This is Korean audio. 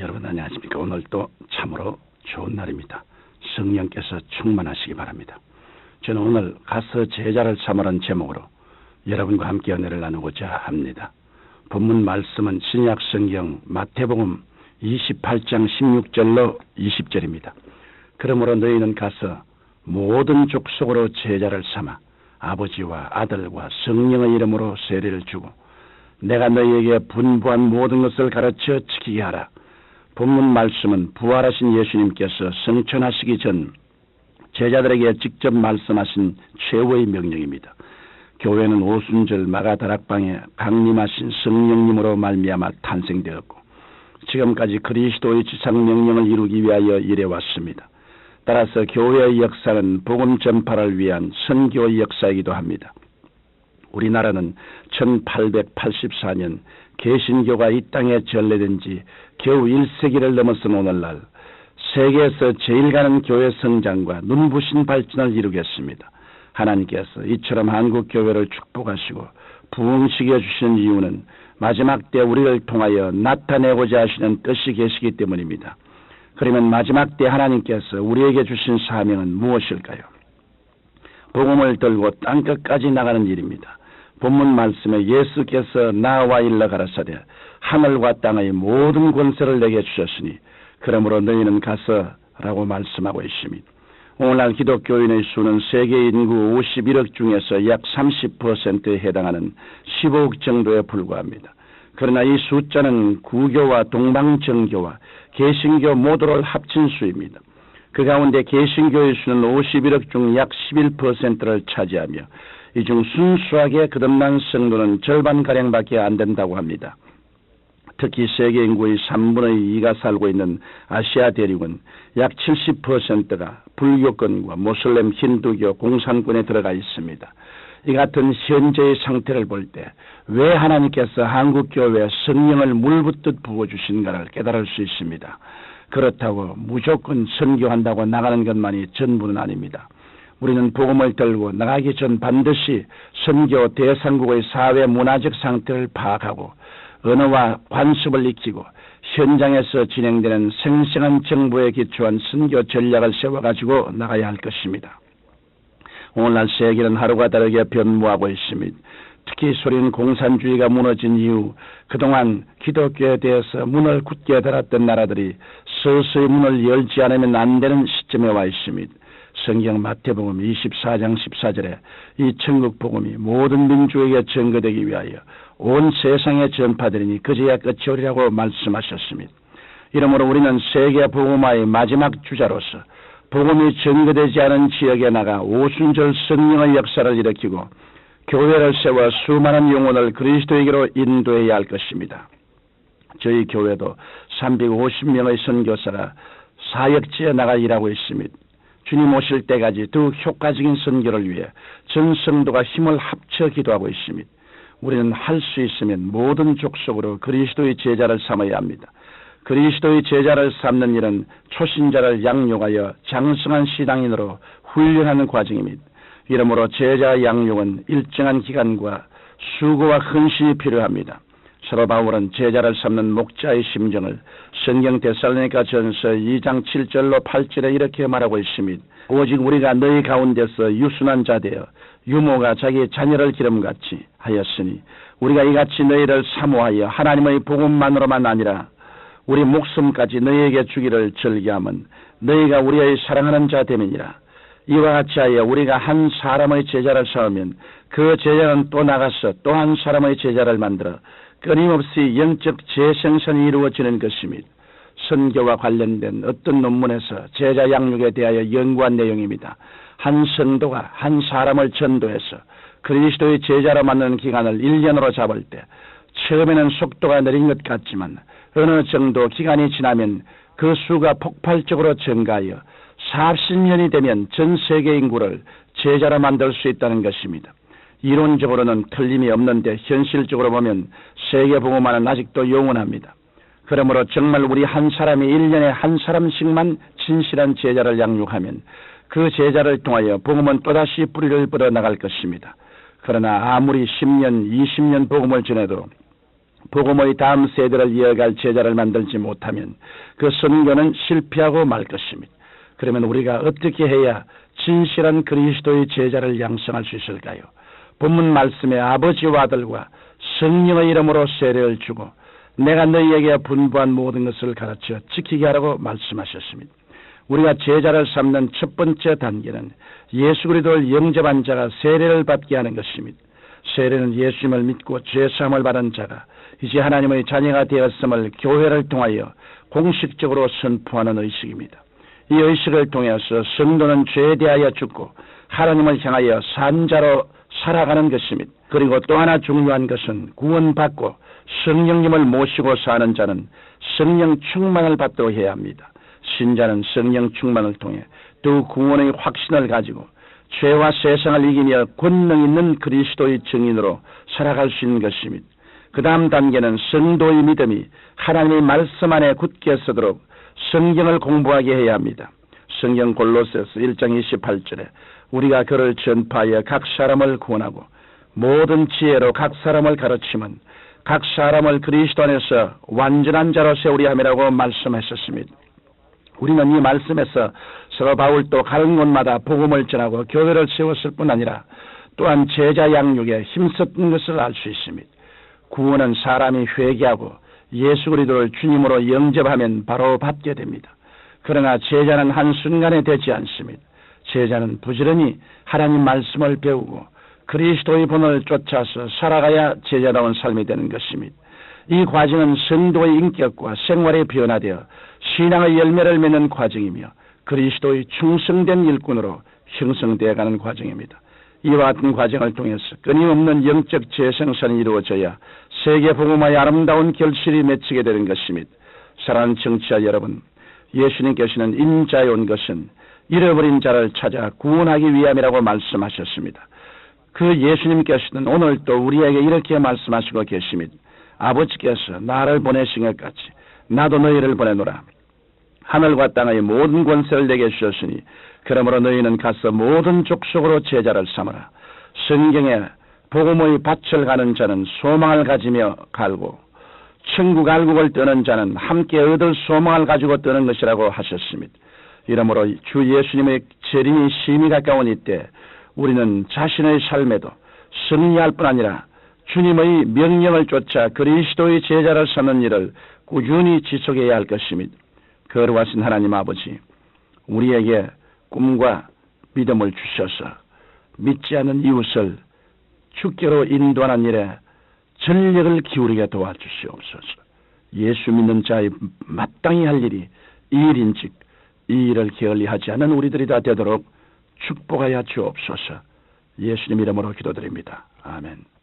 여러분 안녕하십니까? 오늘도 참으로 좋은 날입니다. 성령께서 충만하시기 바랍니다. 저는 오늘 가서 제자를 삼으라는 제목으로 여러분과 함께 은혜를 나누고자 합니다. 본문 말씀은 신약 성경 마태복음 28장 16절로 20절입니다. 그러므로 너희는 가서 모든 족속으로 제자를 삼아 아버지와 아들과 성령의 이름으로 세례를 주고 내가 너희에게 분부한 모든 것을 가르쳐 지키게 하라. 본문 말씀은 부활하신 예수님께서 성천하시기 전 제자들에게 직접 말씀하신 최후의 명령입니다. 교회는 오순절 마가다락방에 강림하신 성령님으로 말미암아 탄생되었고 지금까지 그리스도의 지상 명령을 이루기 위하여 일해왔습니다. 따라서 교회의 역사는 복음 전파를 위한 선교의 역사이기도 합니다. 우리나라는 1884년 개신교가 이 땅에 전래된 지 겨우 1세기를 넘어선 오늘날 세계에서 제일 가는 교회 성장과 눈부신 발전을 이루겠습니다. 하나님께서 이처럼 한국교회를 축복하시고 부흥시켜 주시는 이유는 마지막 때 우리를 통하여 나타내고자 하시는 뜻이 계시기 때문입니다. 그러면 마지막 때 하나님께서 우리에게 주신 사명은 무엇일까요? 복음을 들고 땅끝까지 나가는 일입니다. 본문 말씀에 예수께서 나와 일러 가라사대 하늘과 땅의 모든 권세를 내게 주셨으니 그러므로 너희는 가서라고 말씀하고 있습니다. 오늘날 기독교인의 수는 세계 인구 51억 중에서 약 30%에 해당하는 15억 정도에 불과합니다. 그러나 이 숫자는 구교와 동방정교와 개신교 모두를 합친 수입니다. 그 가운데 개신교의 수는 51억 중 약 11%를 차지하며 이 중 순수하게 거듭난 성도는 절반가량밖에 안 된다고 합니다. 특히 세계 인구의 3분의 2가 살고 있는 아시아 대륙은 약 70%가 불교권과 모슬렘 힌두교 공산권에 들어가 있습니다. 이 같은 현재의 상태를 볼 때 왜 하나님께서 한국교회에 성령을 물붓듯 부어주신가를 깨달을 수 있습니다. 그렇다고 무조건 선교한다고 나가는 것만이 전부는 아닙니다. 우리는 복음을 들고 나가기 전 반드시 선교 대상국의 사회 문화적 상태를 파악하고 언어와 관습을 익히고 현장에서 진행되는 생생한 정보에 기초한 선교 전략을 세워가지고 나가야 할 것입니다. 오늘날 세계는 하루가 다르게 변모하고 있습니다. 특히 소련 공산주의가 무너진 이후 그동안 기독교에 대해서 문을 굳게 닫았던 나라들이 서서히 문을 열지 않으면 안 되는 시점에 와 있습니다. 성경 마태복음 24장 14절에 이 천국 복음이 모든 민족에게 전거되기 위하여 온 세상에 전파되리니 그제야 끝이 오리라고 말씀하셨습니다. 이러므로 우리는 세계 복음화의 마지막 주자로서 복음이 전거되지 않은 지역에 나가 오순절 성령의 역사를 일으키고 교회를 세워 수많은 영혼을 그리스도에게로 인도해야 할 것입니다. 저희 교회도 350명의 선교사가 사역지에 나가 일하고 있습니다. 주님 오실 때까지 더 효과적인 선교를 위해 전 성도가 힘을 합쳐 기도하고 있습니다. 우리는 할 수 있으면 모든 족속으로 그리스도의 제자를 삼아야 합니다. 그리스도의 제자를 삼는 일은 초신자를 양육하여 장성한 신앙인으로 훈련하는 과정입니다. 이러므로 제자 양육은 일정한 기간과 수고와 헌신이 필요합니다. 사도 바울은 제자를 삼는 목자의 심정을 성경 데살로니가 전서 2장 7절로 8절에 이렇게 말하고 있습니다. 오직 우리가 너희 가운데서 유순한 자 되어 유모가 자기 자녀를 기름같이 하였으니 우리가 이같이 너희를 사모하여 하나님의 복음만으로만 아니라 우리 목숨까지 너희에게 주기를 즐겨함은 너희가 우리의 사랑하는 자 됨이니라. 이와 같이 하여 우리가 한 사람의 제자를 삼으면 그 제자는 또 나가서 또 한 사람의 제자를 만들어 끊임없이 영적 재생산이 이루어지는 것입니다. 선교와 관련된 어떤 논문에서 제자 양육에 대하여 연구한 내용입니다. 한 성도가 한 사람을 전도해서 그리스도의 제자로 만드는 기간을 1년으로 잡을 때 처음에는 속도가 느린 것 같지만 어느 정도 기간이 지나면 그 수가 폭발적으로 증가하여 40년이 되면 전 세계 인구를 제자로 만들 수 있다는 것입니다. 이론적으로는 틀림이 없는데 현실적으로 보면 세계 복음화는 아직도 영원합니다. 그러므로 정말 우리 한 사람이 1년에 한 사람씩만 진실한 제자를 양육하면 그 제자를 통하여 복음은 또다시 뿌리를 뻗어나갈 것입니다. 그러나 아무리 10년, 20년 복음을 전해도 복음의 다음 세대를 이어갈 제자를 만들지 못하면 그 선교는 실패하고 말 것입니다. 그러면 우리가 어떻게 해야 진실한 그리스도의 제자를 양성할 수 있을까요? 본문 말씀에 아버지와 아들과 성령의 이름으로 세례를 주고 내가 너희에게 분부한 모든 것을 가르쳐 지키게 하라고 말씀하셨습니다. 우리가 제자를 삼는 첫 번째 단계는 예수 그리스도를 영접한 자가 세례를 받게 하는 것입니다. 세례는 예수님을 믿고 죄사함을 받은 자가 이제 하나님의 자녀가 되었음을 교회를 통하여 공식적으로 선포하는 의식입니다. 이 의식을 통해서 성도는 죄에 대하여 죽고 하나님을 향하여 산 자로 살아가는 것입니다. 그리고 또 하나 중요한 것은 구원받고 성령님을 모시고 사는 자는 성령 충만을 받도록 해야 합니다. 신자는 성령 충만을 통해 또 구원의 확신을 가지고 죄와 세상을 이기며 권능 있는 그리스도의 증인으로 살아갈 수 있는 것입니다. 그 다음 단계는 성도의 믿음이 하나님의 말씀 안에 굳게 서도록 성경을 공부하게 해야 합니다. 성경 골로새서 1장 28절에 우리가 그를 전파하여 각 사람을 구원하고 모든 지혜로 각 사람을 가르치면 각 사람을 그리스도 안에서 완전한 자로 세우려 함이라고 말씀하셨습니다. 우리는 이 말씀에서 서로 바울도 가는 곳마다 복음을 전하고 교회를 세웠을 뿐 아니라 또한 제자 양육에 힘썼던 것을 알 수 있습니다. 구원은 사람이 회개하고 예수 그리스도를 주님으로 영접하면 바로 받게 됩니다. 그러나 제자는 한순간에 되지 않습니다. 제자는 부지런히 하나님 말씀을 배우고 그리스도의 본을 쫓아서 살아가야 제자다운 삶이 되는 것입니다. 이 과정은 성도의 인격과 생활에 변화되어 신앙의 열매를 맺는 과정이며 그리스도의 충성된 일꾼으로 형성되어가는 과정입니다. 이와 같은 과정을 통해서 끊임없는 영적 재생산이 이루어져야 세계 복음화의 아름다운 결실이 맺히게 되는 것입니다. 사랑하는 청취자 여러분, 예수님께서는 인자에 온 것은 잃어버린 자를 찾아 구원하기 위함이라고 말씀하셨습니다. 그 예수님께서는 오늘도 우리에게 이렇게 말씀하시고 계십니다. 아버지께서 나를 보내신 것 같이 나도 너희를 보내노라. 하늘과 땅의 모든 권세를 내게 주셨으니 그러므로 너희는 가서 모든 족속으로 제자를 삼으라. 성경에 복음의 밭을 가는 자는 소망을 가지며 갈고 천국 알국을 떠는 자는 함께 얻을 소망을 가지고 떠는 것이라고 하셨습니다. 이러므로 주 예수님의 재림이 심히 가까운 이때 우리는 자신의 삶에도 승리할 뿐 아니라 주님의 명령을 쫓아 그리스도의 제자를 삼는 일을 꾸준히 지속해야 할 것입니다. 거룩하신 하나님 아버지, 우리에게 꿈과 믿음을 주셔서 믿지 않는 이웃을 주께로 인도하는 일에 전력을 기울이게 도와주시옵소서. 예수 믿는 자의 마땅히 할 일이 이 일인즉 이 일을 게을리하지 않은 우리들이 다 되도록 축복하여 주옵소서. 예수님 이름으로 기도드립니다. 아멘.